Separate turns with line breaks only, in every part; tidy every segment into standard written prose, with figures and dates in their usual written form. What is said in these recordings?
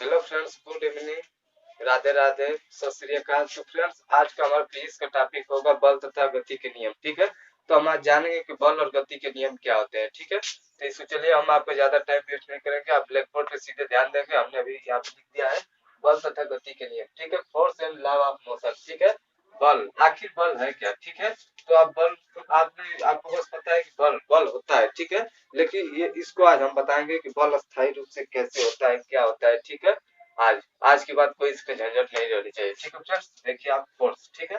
Hello friends, good evening, Radhe Radhe, सत श्री अकाल। तो फ्रेंड्स, आज का हमारा फिजिक्स का टॉपिक होगा बल तथा गति के नियम। ठीक है, तो हम आज जानेंगे कि बल और गति के नियम क्या होते हैं। ठीक है, तो इसको चलिए हम आपको ज्यादा टाइम वेस्ट नहीं करेंगे, आप ब्लैक बोर्ड पे सीधे ध्यान देंगे। हमने अभी यहाँ पे लिख दिया है बल तथा गति के नियम। ठीक है, force and law of motion. ठीक है, बल आखिर बल है क्या। ठीक है, तो आप बल, आपको बस पता है कि बल बल होता है। ठीक है, लेकिन ये इसको आज हम बताएंगे कि बल अस्थायी रूप से कैसे होता है, क्या होता है। ठीक है, आज आज के बाद कोई इसके झंझट नहीं रहनी चाहिए। ठीक है फ्रेंड्स, देखिए आप फोर्स। ठीक है,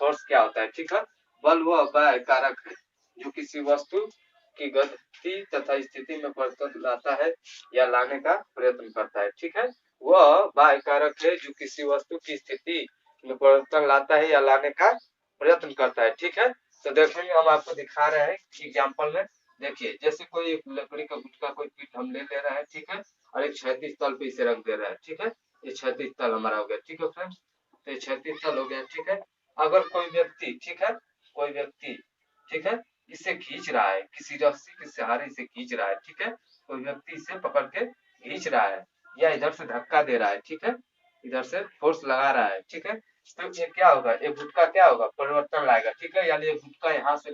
फोर्स क्या होता है। ठीक है, बल वह बाह्य कारक है जो किसी वस्तु की गति तथा स्थिति में परिवर्तन लाता है या लाने का प्रयत्न करता है। ठीक है, वह बाह्य कारक है जो किसी वस्तु की स्थिति में परिवर्तन लाता है या लाने का प्रयत्न करता है। ठीक है, तो देखेंगे, हम आपको दिखा रहे हैं एग्जाम्पल में। देखिए, जैसे कोई एक लकड़ी का गुटका कोई पीठ हम ले रहे हैं। ठीक है, और एक क्षैतिज तल पे इसे रख दे रहा है। ठीक है, ये क्षैतिज तल हमारा हो गया। ठीक है फ्रेंड्स, तो ये क्षैतिज तल हो गया। ठीक है, अगर कोई व्यक्ति, ठीक है, कोई व्यक्ति, ठीक है, इसे खींच रहा है, किसी रस्सी के सहारे इसे खींच रहा है। ठीक है, कोई व्यक्ति इसे पकड़ के खींच रहा है या इधर से धक्का दे रहा है। ठीक है, इधर से फोर्स लगा रहा है। ठीक है, तो ये क्या होगा, ये गुटका क्या होगा, परिवर्तन लाएगा। ठीक है, यानी ये गुटका यहाँ से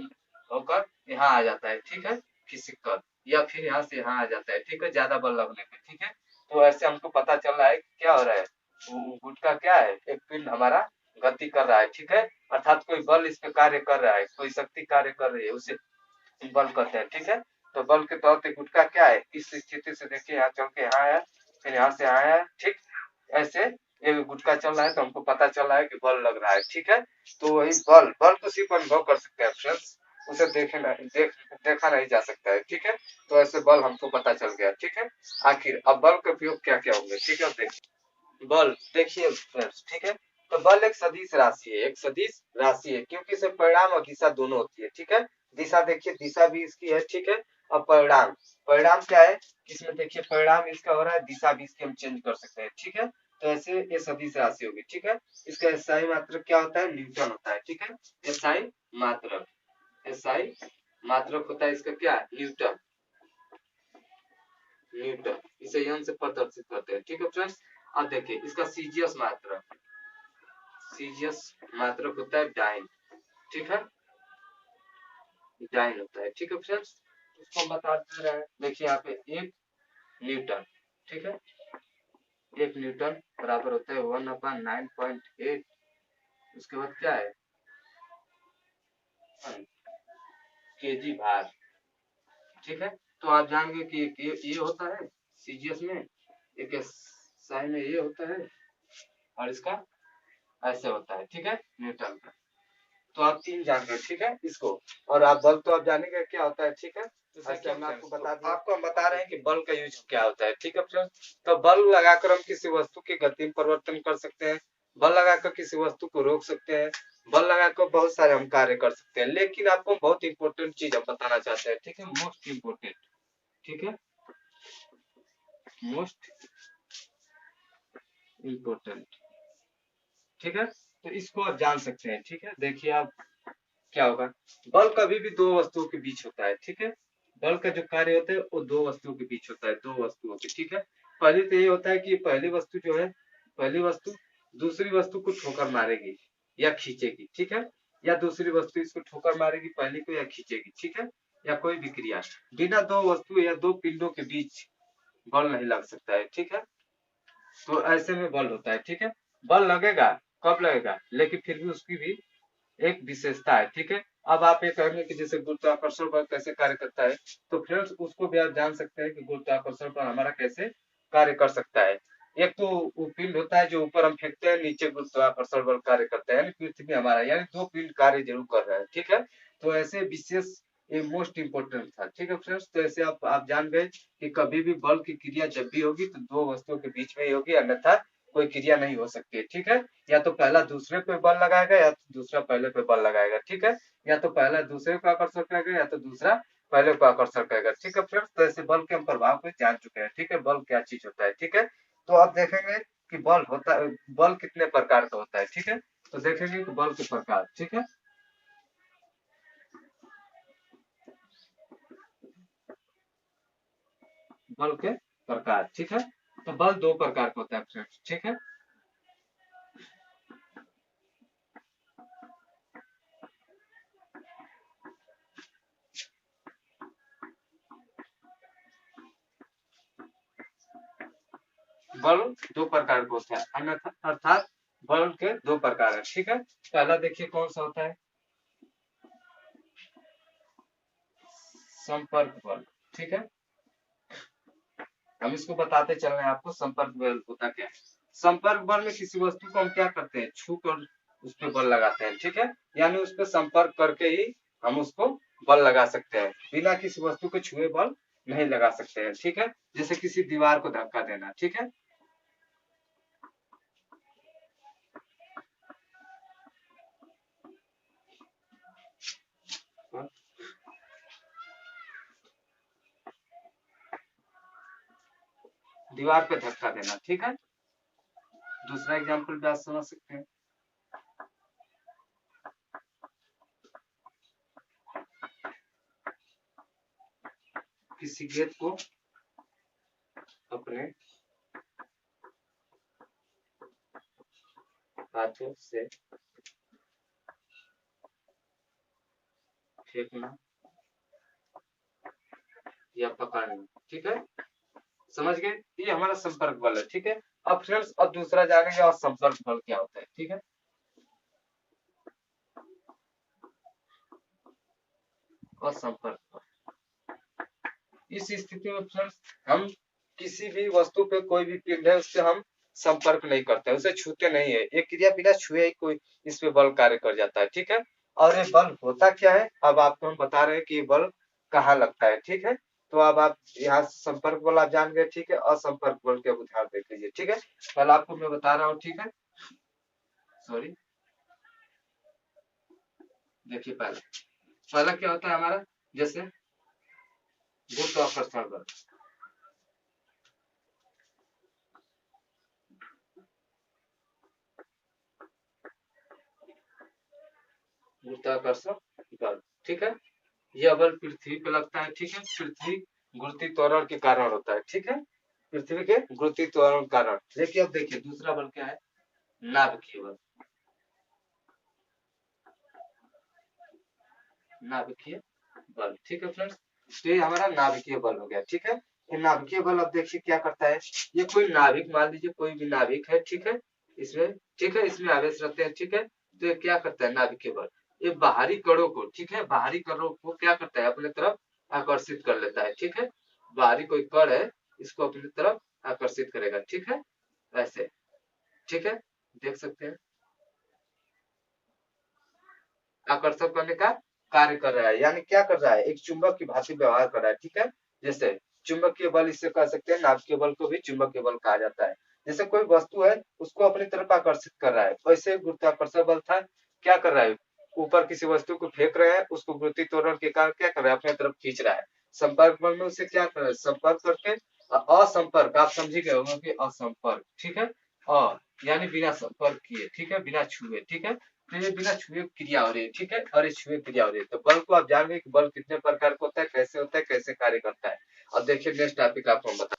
होकर यहाँ आ जाता है। ठीक है, खिसक कर, या फिर यहाँ से यहाँ आ जाता है। ठीक है, ज्यादा बल लगने पे। ठीक है, तो ऐसे हमको पता चल रहा है कि क्या हो रहा है, गुटका क्या है, एक पिंड हमारा गति कर रहा है। ठीक है, अर्थात कोई बल इस पे कार्य कर रहा है, कोई शक्ति कार्य कर रही है, उसे बल कहते हैं। ठीक है, तो बल के तौर पे गुटका क्या है, इस स्थिति से देखिए यहाँ चल के यहाँ आया, फिर यहाँ से आया। ठीक, ऐसे ये गुटका चल रहा है, तो हमको पता चल रहा है कि बल लग रहा है। ठीक है, तो वही बल बल को सिर्फ अनुभव कर सकते हैं फ्रेंड्स, उसे देखा नहीं जा सकता है। ठीक है, तो ऐसे बल हमको पता चल गया। ठीक है, आखिर अब बल का उपयोग क्या क्या होंगे। ठीक है, देखिए बल, देखिए फ्रेंड्स। ठीक है, तो बल एक सदिश राशि है, एक सदिश राशि है, क्योंकि इसे परिणाम और दिशा दोनों होती है। ठीक है, दिशा देखिए, दिशा भी इसकी है। ठीक है, अब परिणाम, परिणाम क्या है, इसमें देखिए परिणाम इसका हो रहा है, दिशा भी इसकी हम चेंज कर सकते हैं। ठीक है, तो ऐसे ये सदिश राशि होगी। ठीक है, इसका एसआई मात्रक क्या होता है, न्यूटन होता है। ठीक है, एसआई मात्रक, एसआई मात्रक होता है इसका क्या, न्यूटन, न्यूटन, इसे यंग से प्रदर्शित करते हैं। ठीक है फ्रेंड्स, अब देखिए इसका सीजीएस मात्रक, सीजीएस मात्रक होता है डाइन। ठीक है, डाइन होता है। ठीक है फ्रेंड्स, इसको हम बताते रहे, देखिए यहाँ पे एक न्यूटन। ठीक है, एक न्यूटन बराबर होता है 1/9.8। उसके बाद क्या है, केजी भार। ठीक है, तो आप जानेंगे कि ये होता है सीजीएस में, एक साइन में ये होता है, और इसका ऐसे होता है। ठीक है, न्यूटन का, तो आप तीन जान गए। ठीक है, इसको, और आप बल तो आप जानेंगे क्या होता है। ठीक है, तो ऐसे हम आपको बता दें, आपको हम बता रहे हैं कि बल का यूज क्या होता है। ठीक है फ्रेंड्स, तो बल लगाकर हम किसी वस्तु की गति में परिवर्तन कर सकते हैं, बल लगाकर किसी वस्तु को रोक सकते हैं, बल लगाकर बहुत सारे हम कार्य कर सकते हैं। लेकिन आपको बहुत इंपॉर्टेंट चीज हम बताना चाहते हैं। ठीक है, मोस्ट इम्पोर्टेंट। ठीक है, मोस्ट इम्पोर्टेंट। ठीक है, तो इसको आप जान सकते हैं। ठीक है, देखिए आप क्या होगा, बल कभी भी दो वस्तुओं के बीच होता है। ठीक है, बल का जो कार्य होता है वो दो वस्तुओं के बीच होता है, दो वस्तुओं के। ठीक है, पहले तो ये होता है कि पहली वस्तु जो है, पहली वस्तु दूसरी वस्तु को ठोकर मारेगी या खींचेगी। ठीक है, या दूसरी वस्तु इसको ठोकर मारेगी पहली को, या खींचेगी। ठीक है, या कोई भी क्रिया, बिना दो वस्तु या दो पिंडों के बीच बल नहीं लग सकता है। ठीक है, तो ऐसे में बल होता है। ठीक है, बल लगेगा, कब लगेगा, लेकिन फिर भी उसकी भी एक विशेषता है। ठीक है, अब आप ये कहेंगे कि जैसे गुरुत्वाकर्षण बल कैसे कार्य करता है, तो फ्रेंड्स उसको भी आप जान सकते हैं कि गुरुत्वाकर्षण बल हमारा कैसे कार्य कर सकता है। एक तो वो पिंड होता है जो ऊपर हम फेंकते हैं, नीचे गुरुत्वाकर्षण बल कार्य करता है, यानी पृथ्वी हमारा, यानी दो पिंड कार्य जरूर कर रहे हैं। ठीक है, तो ऐसे विशेष, ये मोस्ट इंपोर्टेंट था। ठीक है फ्रेंड्स, तो ऐसे आप जान गए कि कभी भी बल की क्रिया जब भी होगी तो दो वस्तुओं के बीच में ही होगी, अन्यथा कोई क्रिया नहीं हो सकती है। ठीक है, या तो पहला दूसरे पे बल लगाएगा, या तो दूसरा पहले पे बल लगाएगा। ठीक है, या तो पहला दूसरे को आकर्षण करेगा, या तो दूसरा पहले को आकर्षण करेगा। ठीक है फ्रेंड्स, तो ऐसे बल के हम प्रभाव को जान चुके हैं। ठीक है, बल क्या चीज होता है। ठीक है, तो आप देखेंगे कि बल होता है, बल कितने प्रकार का होता है। ठीक है, तो देखेंगे कि बल के प्रकार। ठीक है, बल के प्रकार। ठीक है, तो बल दो प्रकार का होता है फ्रेंड्स, ठीक है। बल दो प्रकार का होता है, अन्यथा अर्थात बल के दो प्रकार है, ठीक है। पहला देखिए कौन सा होता है, संपर्क बल, ठीक है। हम इसको बताते चल रहे हैं आपको, संपर्क बल होता क्या है। संपर्क बल में किसी वस्तु को हम क्या करते हैं, छू कर उस पर बल लगाते हैं, ठीक है। यानी उस पर संपर्क करके ही हम उसको बल लगा सकते हैं, बिना किसी वस्तु को छुए बल नहीं लगा सकते हैं, ठीक है। जैसे किसी दीवार को धक्का देना, ठीक है। दीवार पे धक्का देना, ठीक है। दूसरा एग्जाम्पल भी आप समझ सकते हैं, किसी गेंद को अपने हाथों से फेंकना या पकड़ना, ठीक है। समझ गए, ये हमारा संपर्क बल है, ठीक है। अब फ्रेंड्स अब दूसरा जानेंगे और संपर्क बल क्या होता है, ठीक है। और संपर्क बल, इस स्थिति में फ्रेंड्स हम किसी भी वस्तु पे, कोई भी पिंड है उससे हम संपर्क नहीं करते, उसे छूते नहीं है, ये क्रिया बिना छुए ही कोई इस पे बल कार्य कर जाता है, ठीक है। और ये बल होता क्या है, अब आपको हम बता रहे हैं कि ये बल कहाँ लगता है, ठीक है। तो अब आप यहाँ संपर्क बल आप जान गए, ठीक है। और संपर्क बल के उदाहरण देख लीजिए, ठीक है। कल आपको मैं बता रहा हूँ, ठीक है। सॉरी, देखिए पहले पहला क्या होता है हमारा, जैसे गुरुत्वाकर्षण बल, गुरुत्वाकर्षण बल, ठीक है। यह बल पृथ्वी पे लगता है, ठीक है। पृथ्वी गुरुत्वीय त्वरण के कारण होता है, ठीक है। पृथ्वी के गुरुत्वीय त्वरण के कारण। देखिए अब देखिए दूसरा बल क्या है, नाभिकीय बल, नाभिकीय बल, ठीक है फ्रेंड्स। तो ये हमारा नाभिकीय बल हो गया, ठीक है। ये नाभिकीय बल अब देखिए क्या करता है, ये कोई नाभिक, मान लीजिए कोई भी नाभिक है, ठीक है। इसमें, ठीक है, इसमें आवेश रहते हैं, ठीक है। तो ये क्या करता है नाभिकीय बल, ये बाहरी कणों को, ठीक है, बाहरी कणों को क्या करता है, अपने तरफ आकर्षित कर लेता है, ठीक है। बाहरी कोई कण है, इसको अपनी तरफ आकर्षित करेगा, ठीक है, ऐसे, ठीक है। देख सकते हैं आकर्षण करने का कार्य कर रहा है, यानी क्या कर रहा है, एक चुंबक की भांति व्यवहार कर रहा है, ठीक है। जैसे चुंबकीय बल इससे कह सकते हैं, नाभिकीय बल को भी चुंबकीय बल कहा जाता है। जैसे कोई वस्तु है उसको अपनी तरफ आकर्षित कर रहा है, वैसे गुरुत्वाकर्षण बल था, क्या कर रहा है, ऊपर किसी वस्तु को फेंक रहे हैं, उसको गुरुत्वीय त्वरण के कारण क्या कर रहा है, अपनी तरफ खींच रहा है। संपर्क बल में उसे क्या कर रहा है, संपर्क करके असंपर्क, आप समझी गए होंगे कि असंपर्क, ठीक है। और यानी बिना संपर्क किए, ठीक है, बिना छुए, ठीक है। तो ये बिना छुए क्रिया हो रही है, ठीक है। और ये छुए क्रिया हो रही है, तो बल को आप जान गए कि बल कितने प्रकार का होता है, कैसे कार्य करता है। अब देखिए नेक्स्ट टॉपिक आपको हम बता,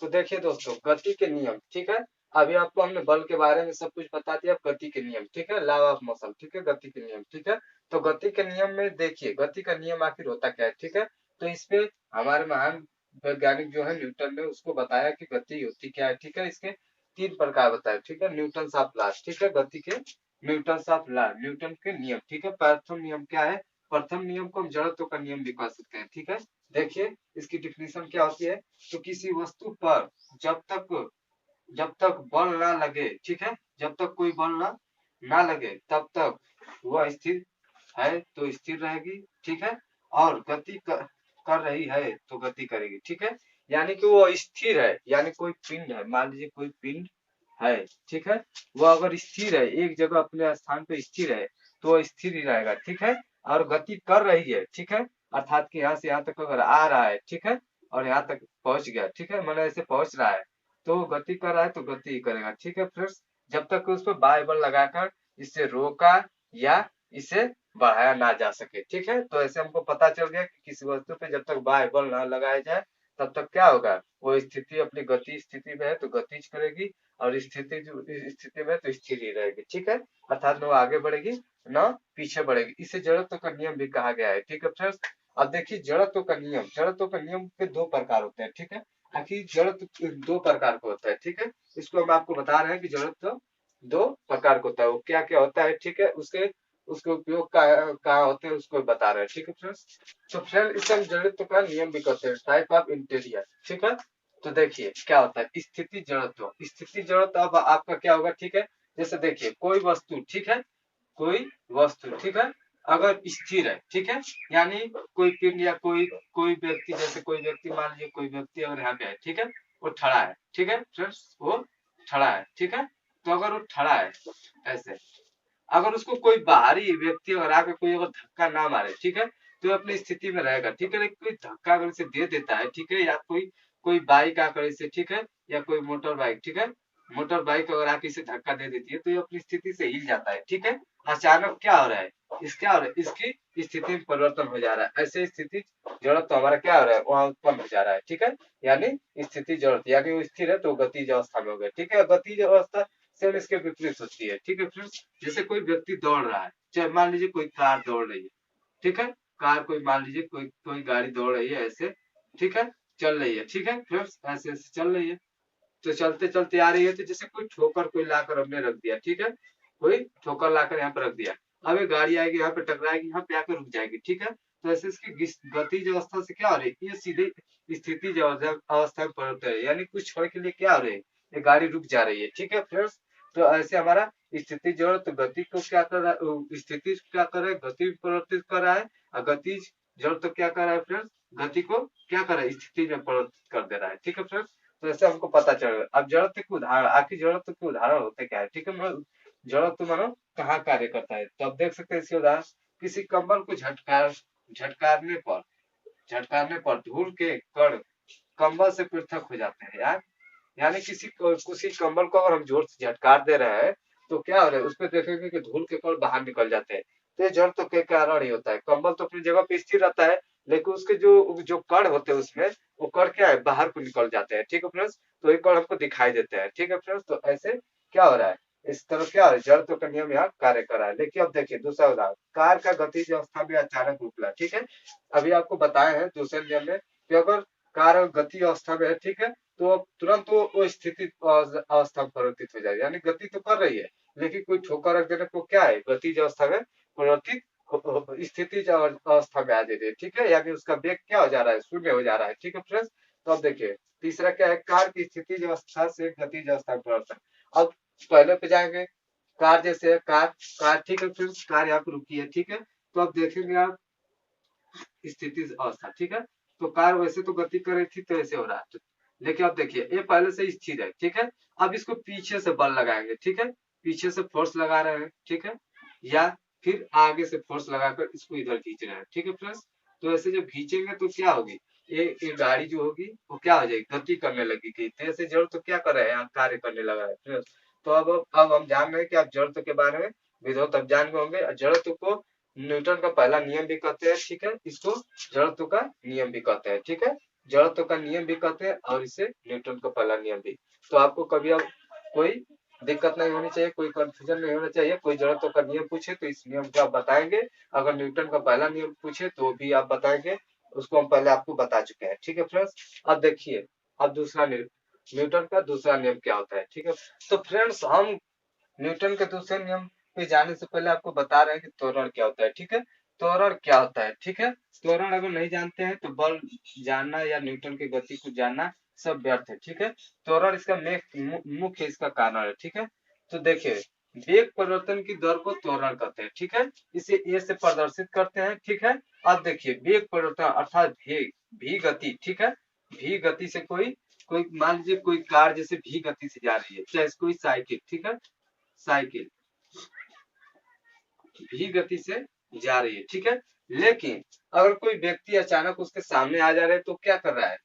तो देखिए दोस्तों गति के नियम, ठीक है। अभी आपको हमने बल के बारे में सब कुछ बता दिया, गति के नियम, ठीक है, लॉ ऑफ मोशन, ठीक है, गति के नियम, ठीक है। तो गति के नियम में देखिए गति का नियम आखिर होता क्या है, ठीक है। तो इसपे हमारे महान वैज्ञानिक जो है न्यूटन ने उसको बताया कि गति होती क्या है, ठीक है। इसके तीन प्रकार बताए, ठीक है, न्यूटन ऑफ लॉ, ठीक है, गति के न्यूटन ऑफ लॉ, न्यूटन के नियम, ठीक है। प्रथम नियम क्या है, प्रथम नियम को हम जड़त्व का नियम भी कह सकते हैं, ठीक है। देखिए इसकी डिफिनेशन क्या होती है, तो किसी वस्तु पर जब तक जब तक बल ना लगे, ठीक है, जब तक कोई बल ना लगे तब तक वह स्थिर है तो स्थिर रहेगी, ठीक है। और गति कर रही है तो गति करेगी, ठीक है। यानी कि वो स्थिर है, यानी कोई पिंड है, मान लीजिए कोई पिंड है, ठीक है। वो अगर स्थिर है, एक जगह अपने स्थान पे स्थिर है, तो वो स्थिर ही रहेगा, ठीक है। और गति कर रही है, ठीक है, अर्थात कि यहाँ से यहाँ तक अगर आ रहा है, ठीक है, और यहाँ तक पहुंच गया, ठीक है, मैंने ऐसे पहुंच रहा है, तो गति कर रहा है तो गति ही करेगा, ठीक है फ्रेंड्स। जब तक उस पर बाह्य बल लगाकर इसे रोका या इसे बढ़ाया ना जा सके, ठीक है। तो ऐसे हमको पता चल गया कि किसी वस्तु पे जब तक बाह्य बल ना लगाया जाए तब तक क्या होगा, वो स्थिति अपनी गति स्थिति में है तो गतिज करेगी, और स्थिति जो स्थिति में है तो स्थिर ही रहेगी, ठीक है। अर्थात न वो आगे बढ़ेगी न पीछे बढ़ेगी, इसे जड़त्व का नियम भी कहा गया है, ठीक है फ्रेंड्स। अब देखिए जड़त्व का नियम के दो प्रकार होते हैं, ठीक है। आखिर जड़त्व दो प्रकार का होता है, ठीक है। इसको हम आपको बता रहे हैं कि जड़त्व दो प्रकार का होता है, वो क्या क्या होता है, ठीक है। उसके उसके उपयोग कहाँ होते हैं उसको बता रहे हैं, ठीक है फ्रेंड्स। तो फ्रेंड इसे हम जड़त्व का नियम भी कहते हैं, टाइप ऑफ इंटीरियर, ठीक है। तो देखिए क्या होता है स्थिति जड़त्व। अब आपका क्या होगा, ठीक है। जैसे देखिए कोई वस्तु, ठीक है, कोई वस्तु, ठीक है, अगर स्थिर है, ठीक है, यानी कोई पिंड या कोई कोई व्यक्ति, जैसे कोई व्यक्ति मान लीजिए कोई व्यक्ति अगर यहाँ पे है, ठीक है, वो खड़ा है, ठीक है फ्रेंड्स, वो खड़ा है, ठीक है। तो अगर वो खड़ा है ऐसे, अगर उसको कोई बाहरी व्यक्ति अगर आके कोई अगर धक्का ना मारे, ठीक है, तो अपनी स्थिति में रहेगा, ठीक है। लेकिन कोई धक्का अगर इसे दे देता है, ठीक है, या कोई कोई बाइक आकर इसे, ठीक है, या कोई मोटर बाइक, ठीक है, मोटर बाइक अगर आके इसे धक्का दे देती है तो ये अपनी स्थिति से हिल जाता है, ठीक है। अचानक क्या हो रहा है, क्या हो रहा है, इसकी स्थिति में परिवर्तन हो जा रहा है, ऐसे स्थिति जड़त्व तो हमारा क्या हो रहा है, वहां उत्पन्न हो जा रहा है, ठीक है। यानी स्थिति जड़त्व, यानी वो स्थिर है तो गतिज अवस्था में हो गया, ठीक है। गतिज अवस्था सेम इसके विपरीत होती है, ठीक है फ्रेंड्स। जैसे कोई व्यक्ति दौड़ रहा है, चाहे मान लीजिए कोई कार दौड़ रही है, ठीक है, कार कोई मान लीजिए कोई कोई गाड़ी दौड़ रही है ऐसे, ठीक है, चल रही है, ठीक है फ्रेंड्स, ऐसे ऐसे चल रही है। तो चलते चलते आ रही है, तो जैसे कोई ठोकर कोई लाकर हमने रख दिया, ठीक है, कोई ठोकर लाकर यहाँ पे रख दिया। अब ये गाड़ी आएगी यहाँ पे टकराएगी, यहाँ पे आकर रुक जाएगी, ठीक है। तो ऐसे इसकी गतिज अवस्था से क्या हो रही है, ये सीधे स्थिति अवस्था में परिवर्तन है, यानी कुछ क्षण के लिए क्या हो रही है, ये गाड़ी रुक जा रही है, ठीक है फ्रेंड्स। तो ऐसे हमारा स्थिति जड़ तो गति को क्या कर रहा है, स्थिति क्या कर रहा है, गति में परिवर्तित कर रहा है, और गतिज जड़ तो क्या कर रहा है फ्रेंड्स, गति को क्या कर रहा है, स्थिति में परिवर्तित कर दे रहा है, ठीक है फ्रेंड्स। तो ऐसे हमको पता चल रहा है। अब जड़त्व के उदाहरण, आखिर जड़त्व के उदाहरण होते क्या है, ठीक है। मतलब जड़त्व मानो कहाँ कार्य करता है, तो अब देख सकते हैं इसके उदाहरण। किसी कंबल को झटकारने पर झटकारने पर धूल के कण कंबल से पृथक हो जाते हैं यार। यानी किसी कंबल को अगर हम जोर से झटकार दे रहे हैं तो क्या हो रहा है, उसपे देखेंगे कि धूल के कण बाहर निकल जाते हैं। तो ये जड़ तो के कारण ही होता है, कंबल तो अपनी जगह पे स्थिर रहता है, लेकिन उसके जो जो कण होते हैं उसमें, वो कण क्या है, बाहर को निकल जाते हैं, ठीक है फ्रेंड्स। तो ये कण हमको दिखाई देते हैं, ठीक है फ्रेंड्स। तो ऐसे क्या हो रहा है, इस तरह क्या हो रहा है, जड़ तो का नियम यहाँ कार्य कर रहा है। लेकिन अब देखिए दूसरा उदाहरण, कार का गतिज अवस्था में अचानक रुकना, ठीक है। अभी आपको बताए हैं दूसरे नियम में कि अगर कार गति अवस्था में है, ठीक है, तो अब तुरंत वो स्थिति अवस्था में परिवर्तित हो जाएगी, यानी गति तो कर रही है, लेकिन कोई ठोकर रख देने को क्या है, गतिज अवस्था में परिवर्तित स्थिति अवस्था में आ जाती है, ठीक है। यानी उसका वेग क्या हो जा रहा है, शून्य हो जा रहा है, ठीक है फ्रेंड्स। तो अब देखिए तीसरा क्या है, कार की स्थिति अवस्था से गतिज अवस्था में परिवर्तन। अब पहले पे जाएंगे, कार जैसे है, कार कार ठीक है फ्रेंड्स, कार यहाँ पे रुकी है, ठीक है। तो अब देखेंगे आप स्थिति अवस्था, ठीक है। तो कार वैसे तो गति कर रही थी तो ऐसे हो रहा है, लेकिन अब देखिए ये पहले से स्थिर है, ठीक है। अब इसको पीछे से बल लगाएंगे, ठीक है, पीछे से फोर्स लगा रहे हैं, ठीक है, या फिर आगे से फोर्स लगाकर इसको इधर खींच रहे हैं, ठीक है फ्रेंड्स। तो ऐसे जब खींचेंगे तो क्या होगी, ये गाड़ी जो होगी वो क्या हो जाएगी, गति करने लगेगी। तो ऐसे जड़ तो क्या कर रहे हैं, कार्य करने लगा है फ्रेंड्स। तो अब हम जान रहे हैं कि आप जड़त्व के बारे में विधिवत अब जान गए होंगे। जड़त्व को न्यूटन का पहला नियम भी कहते हैं, ठीक है, इसको जड़त्व का नियम भी कहते हैं, ठीक है, जड़त्व का नियम भी कहते हैं, और इसे न्यूटन का पहला नियम भी। तो आपको कभी अब कोई दिक्कत नहीं होनी चाहिए, कोई कंफ्यूजन नहीं होना चाहिए। कोई जड़त्व का नियम पूछे तो इस नियम को आप बताएंगे, अगर न्यूटन का पहला नियम पूछे तो भी आप बताएंगे, उसको हम पहले आपको बता चुके हैं, ठीक है फ्रेंड्स। अब देखिए अब दूसरा न्यूटन का दूसरा नियम क्या होता है, ठीक है। तो फ्रेंड्स हम न्यूटन के दूसरे नियम पे जाने से पहले आपको बता रहे हैं कि त्वरण क्या होता है, ठीक है। त्वरण क्या होता है, ठीक है। त्वरण अगर नहीं जानते हैं तो बल जानना या न्यूटन की गति को जानना सब व्यर्थ है, ठीक है। त्वरण इसका मुख्य इसका कारण है, ठीक है। तो देखिए वेग परिवर्तन की दर को त्वरण कहते हैं, ठीक है, इसे ए से प्रदर्शित करते हैं, ठीक है। अब देखिए वेग परिवर्तन अर्थात वेग भी गति, ठीक है, भी गति से कोई कोई मान लीजिए कोई कार जैसे भी गति से जा रही है, चाहे कोई साइकिल, ठीक है, साइकिल भी गति से जा रही है, ठीक है। लेकिन अगर कोई व्यक्ति अचानक उसके सामने आ जा रहा है तो क्या कर रहा है,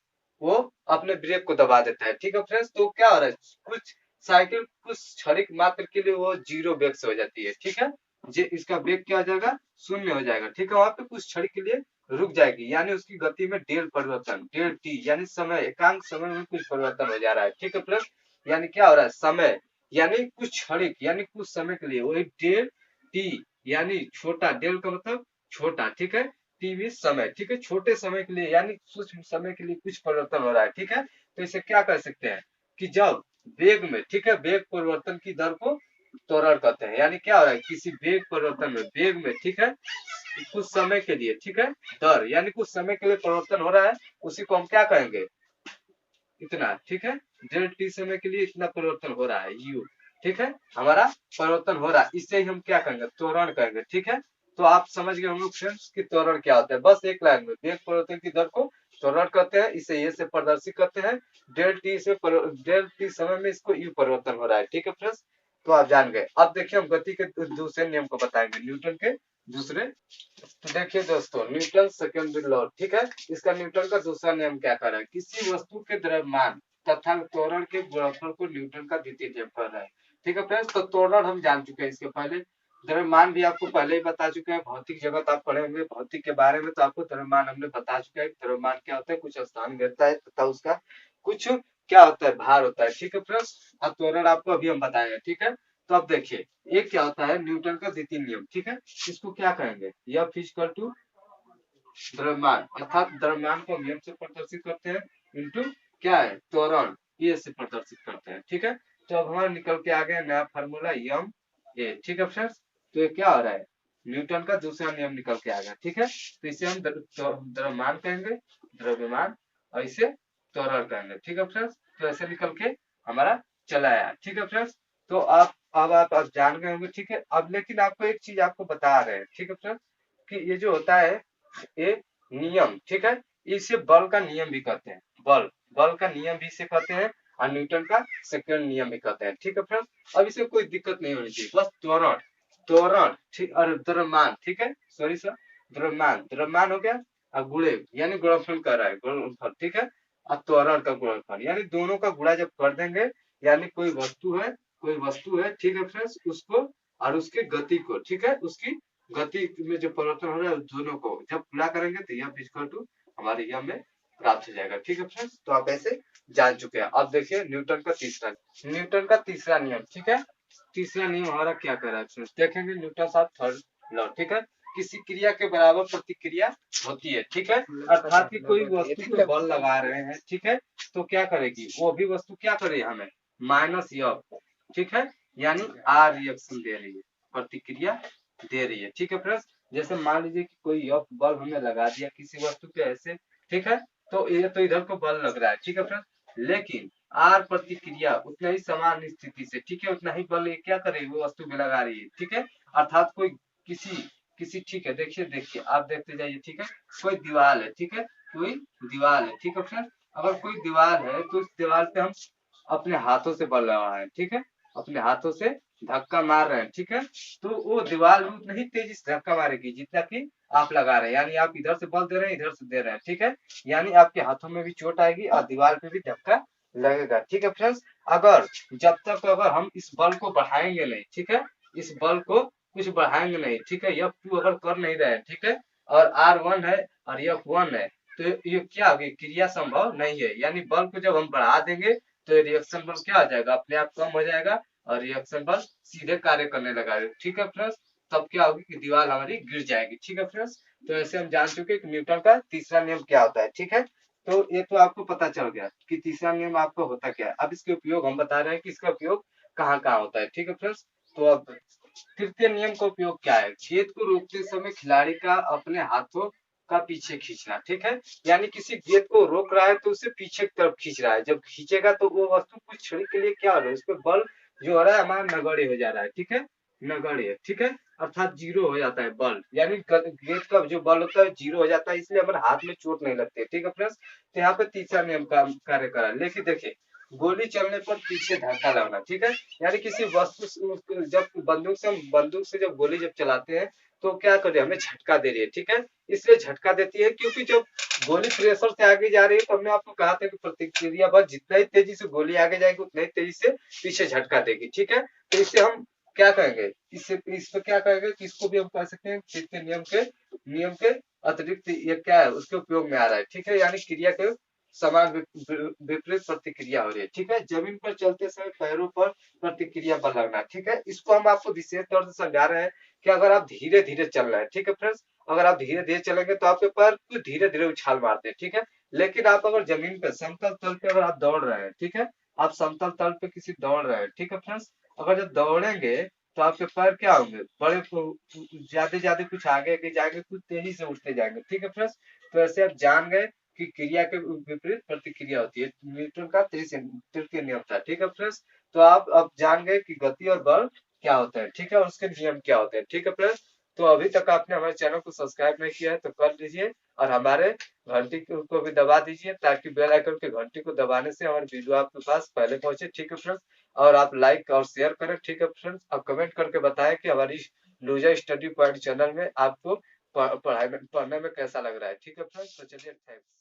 वो अपने ब्रेक को दबा देता है, ठीक है फ्रेंड्स। तो क्या हो रहा है, कुछ साइकिल कुछ क्षणिक मात्र के लिए वो जीरो वेग से हो जाती है, ठीक है। जे इसका वेग क्या हो जाएगा, शून्य हो जाएगा, ठीक है। वहां पे कुछ क्षण के लिए रुक जाएगी, यानी उसकी गति में डेल परिवर्तन, डेल टी यानी समय, एकांक समय में कुछ परिवर्तन हो जा रहा है, ठीक है प्लस। यानी क्या हो रहा है, समय यानी कुछ क्षणिक यानी कुछ समय के लिए, वही डेल टी यानी छोटा, डेल का मतलब छोटा, ठीक है, टी भी समय, ठीक है, छोटे समय के लिए यानी सूक्ष्म समय के लिए कुछ परिवर्तन हो रहा है, ठीक है। तो इसे क्या कर सकते हैं कि जब वेग में, ठीक है, वेग परिवर्तन की दर को त्वरण कहते हैं, यानी क्या हो रहा है, किसी वेग परिवर्तन में, वेग में, ठीक है, कुछ समय के लिए, ठीक है, दर यानी कुछ समय के लिए परिवर्तन हो रहा है, उसी को हम क्या कहेंगे, इतना, ठीक है, डेल टी समय के लिए इतना परिवर्तन हो रहा है यू, ठीक है, हमारा परिवर्तन हो रहा है, इसे ही हम क्या कहेंगे, त्वरण कहेंगे, ठीक है। तो आप समझ गए होंगे फ्रेंड्स कि त्वरण क्या होता है, बस एक लाइन में, वेग परिवर्तन की दर को त्वरण कहते हैं, इसे ये से प्रदर्शित करते हैं, डेल टी समय में इसको यू परिवर्तन हो रहा है, ठीक है फ्रेंड्स। तो आप जान गए। अब देखिए हम गति के दूसरे नियम को बताएंगे, न्यूटन के दूसरे। तो देखिए दोस्तों, न्यूटन सेकेंड लॉ, ठीक है, इसका न्यूटन का दूसरा नियम क्या कर रहा है, किसी वस्तु के द्रव्यमान तथा त्वरण के गुणनफल को न्यूटन का द्वितीय नियम कर रहा है, ठीक है फ्रेंड्स। तो त्वरण हम जान चुके हैं इसके पहले, द्रव्यमान भी आपको पहले ही बता चुके हैं, भौतिक जगत आप पढ़े होंगे भौतिक के बारे में, तो आपको द्रव्यमान हमने बता चुका है, द्रव्यमान क्या होता है, कुछ स्थान घेरता है तथा उसका कुछ क्या होता है, भार होता है, ठीक है फ्रेंड्स। अब त्वरण आपको अभी हम बताएंगे, ठीक है। तो अब देखिए एक क्या होता है, न्यूटन का द्वितीय नियम, ठीक है, इसको क्या कहेंगे, यह इक्वल टू द्रव्यमान, अर्थात द्रव्यमान को नियम से प्रदर्शित करते हैं, इंटू क्या है, त्वरण, ये से प्रदर्शित करते हैं, ठीक है। तो अब हमारा निकल के आ गया नया फार्मूला यम ए, ठीक है फ्रेंड्स। तो ये क्या हो रहा है, न्यूटन का दूसरा नियम निकल के आ गया, ठीक है। तो इसे हम द्रव्यमान कहेंगे, द्रव्यमान, और इसे त्वरण कहेंगे, ठीक है फ्रेंड्स। तो ऐसे निकल के हमारा चला आया, ठीक है फ्रेंड्स। तो आप अब जान गए होंगे, ठीक है। अब लेकिन आपको एक चीज आपको बता रहे हैं, ठीक है फ्रेंड्स, कि ये जो होता है ये नियम, ठीक है, इसे बल का नियम भी कहते हैं, बल का नियम भी इसे कहते हैं, और न्यूटन का सेकंड नियम भी कहते हैं, ठीक है फ्रेंड्स। अब इसे कोई दिक्कत नहीं होनी चाहिए, बस त्वरण, त्वरण, ठीक, और द्रव्यमान, ठीक है, सॉरी सर, द्रव्यमान, द्रव्यमान हो गया, और गुणे यानी गुणनफल कर रहा है, गुणनफल, ठीक है, और त्वरण का गुणनफल यानी दोनों का गुणा जब कर देंगे, यानी कोई वस्तु है, कोई वस्तु है, ठीक है फ्रेंड्स, उसको और उसकी गति को, ठीक है, उसकी गति में जो परिवर्तन हो रहा है दोनों को जब पूरा करेंगे तो यह इक्वल टू हमारे यह में प्राप्त हो जाएगा, ठीक है फ्रेंड्स। तो आप ऐसे जान चुके हैं। अब देखिए न्यूटन का तीसरा नियम, ठीक है, तीसरा नियम हमारा क्या कर रहा है फ्रेंड्स, देखेंगे न्यूटन साहब थर्ड लॉ, ठीक है, किसी क्रिया के बराबर प्रतिक्रिया होती है, ठीक है, अर्थात कि कोई वस्तु पे बल लगा रहे हैं, ठीक है, तो क्या करेगी, वो भी वस्तु क्या करेगी हमें माइनस यफ, ठीक है, यानी आर रिएक्शन दे रही है, प्रतिक्रिया दे रही है, ठीक है फ्रेंड्स। जैसे मान लीजिए कि कोई यफ बल हमने लगा दिया किसी वस्तु पे ऐसे, ठीक है, तो ये तो इधर को बल लग रहा है, ठीक है फ्रेंड्स, लेकिन आर प्रतिक्रिया उतना ही समान स्थिति से, ठीक है, उतना ही बल ये क्या करे वो वस्तु में लगा रही है, ठीक है, अर्थात कोई किसी किसी, ठीक है, देखिए देखिए आप देखते जाइए, ठीक है, कोई दीवार है, ठीक है, कोई दीवार है, ठीक है फ्रेंड्स, अगर कोई दीवार है तो उस दीवार पे हम अपने हाथों से बल लगा रहे हैं, ठीक है, अपने हाथों से धक्का मार रहे हैं, ठीक है, तो वो दीवार भी उतना ही तेजी से धक्का मारेगी जितना कि आप लगा रहे हैं, यानी आप इधर से बल दे रहे हैं, इधर से दे रहे हैं, ठीक है, यानी आपके हाथों में भी चोट आएगी और दीवार पे भी धक्का लगेगा, ठीक है फ्रेंड्स। अगर जब तक अगर हम इस बल को बढ़ाएंगे नहीं, ठीक है, इस बल को कुछ बढ़ाएंगे नहीं, ठीक है, यह टू अगर कर नहीं रहे, ठीक है, और R1 है और यह 1 है, तो ये क्या होगी, क्रिया संभव नहीं है, यानी बल को जब हम बढ़ा देंगे तो रिएक्शन बल क्या हो जाएगा, अपने आप कम हो जाएगा और रिएक्शन बल सीधे कार्य करने लगा, ठीक है फ्रेंड्स। तब क्या होगी कि दीवार हमारी गिर जाएगी, ठीक है फ्रेंड्स। तो ऐसे हम जान चुके कि न्यूटन का तीसरा नियम क्या होता है, ठीक है। तो ये तो आपको पता चल गया कि तीसरा नियम आपको होता क्या है। अब इसके उपयोग हम बता रहे हैं कि इसका उपयोग कहाँ कहाँ होता है, ठीक है फ्रेंड्स। तो अब तृतीय नियम का उपयोग क्या है, गेंद को रोकते समय खिलाड़ी का अपने हाथों का पीछे खींचना, ठीक है, यानी किसी गेंद को रोक रहा है तो उसे पीछे की तरफ खींच रहा है, जब खींचेगा तो वो वस्तु कुछ क्षण के लिए क्या हो रहा है, उस पर बल जो हो रहा है हमारा नगण्य हो जा रहा है, ठीक है, नगण्य, ठीक है, अर्थात जीरो हो जाता है बल, यानी गेंद का जो बल होता है जीरो हो जाता है, इसलिए हमारे हाथ में चोट नहीं लगती है, ठीक है फ्रेंड्स। तो यहाँ पे तीसरा नियम का कार्य करा, लेकिन देखिए गोली चलने पर पीछे धक्का लगना, ठीक है, यानी किसी वस्तु जब बंदूक से जब गोली जब चलाते हैं तो क्या कर रही है, हमें झटका दे रही है, ठीक है, इसलिए झटका देती है क्योंकि जब गोली प्रेशर से आगे जा रही है, तो हमने आपको कहा था कि प्रतिक्रिया बल जितना ही तेजी से गोली आगे जाएगी उतना ही तेजी से पीछे झटका देगी, ठीक है। तो इससे हम क्या कहेंगे, इससे इस पे क्या कहेंगे कि इसको भी हम कह सकते हैं कीट के नियम के अतिरिक्त ये क्या है उसके उपयोग में आ रहा है, ठीक है। यानी क्रिया के समान विपरीत प्रतिक्रिया हो रही है, ठीक है। जमीन पर चलते समय पैरों पर प्रतिक्रिया बल लगना, ठीक है। इसको हम आपको विशेष तौर से समझा रहे हैं कि अगर आप धीरे धीरे चल रहे हैं, ठीक है फ्रेंड्स, अगर आप धीरे धीरे चलेंगे तो आपके पैर कुछ धीरे धीरे उछाल मारते हैं, ठीक है। लेकिन आप अगर जमीन पे समतल तल पे अगर आप दौड़ रहे हैं, ठीक है, आप समतल तल पे किसी दौड़ रहे हैं, ठीक है फ्रेंड्स, अगर जब दौड़ेंगे तो आपके पैर क्या होंगे, बड़े ज्यादा ज्यादा कुछ आगे आगे जाएंगे, कुछ तेजी से उठते जाएंगे, ठीक है फ्रेंड्स। तो ऐसे आप जान गए कि क्रिया के विपरीत प्रतिक्रिया होती है, न्यूटन का तृतीय नियम था, ठीक है फ्रेंड्स। तो आप अब जान गए कि गति और बल क्या होता है, ठीक है, और उसके नियम क्या होते हैं, ठीक है फ्रेंड्स। तो अभी तक आपने हमारे चैनल को सब्सक्राइब नहीं किया है तो कर लीजिए, और हमारे घंटी को भी दबा दीजिए ताकि बेल आइकन के घंटी को दबाने से हमारे वीडियो आपके पास पहले पहुंचे, ठीक है फ्रेंड्स। और आप लाइक और शेयर करें, ठीक है फ्रेंड्स। आप कमेंट करके बताएं कि हमारी लूजर स्टडी पॉइंट चैनल में आपको पढ़ाई में पढ़ने में कैसा लग रहा है, ठीक है फ्रेंड्स। तो चलिए थैंक्स।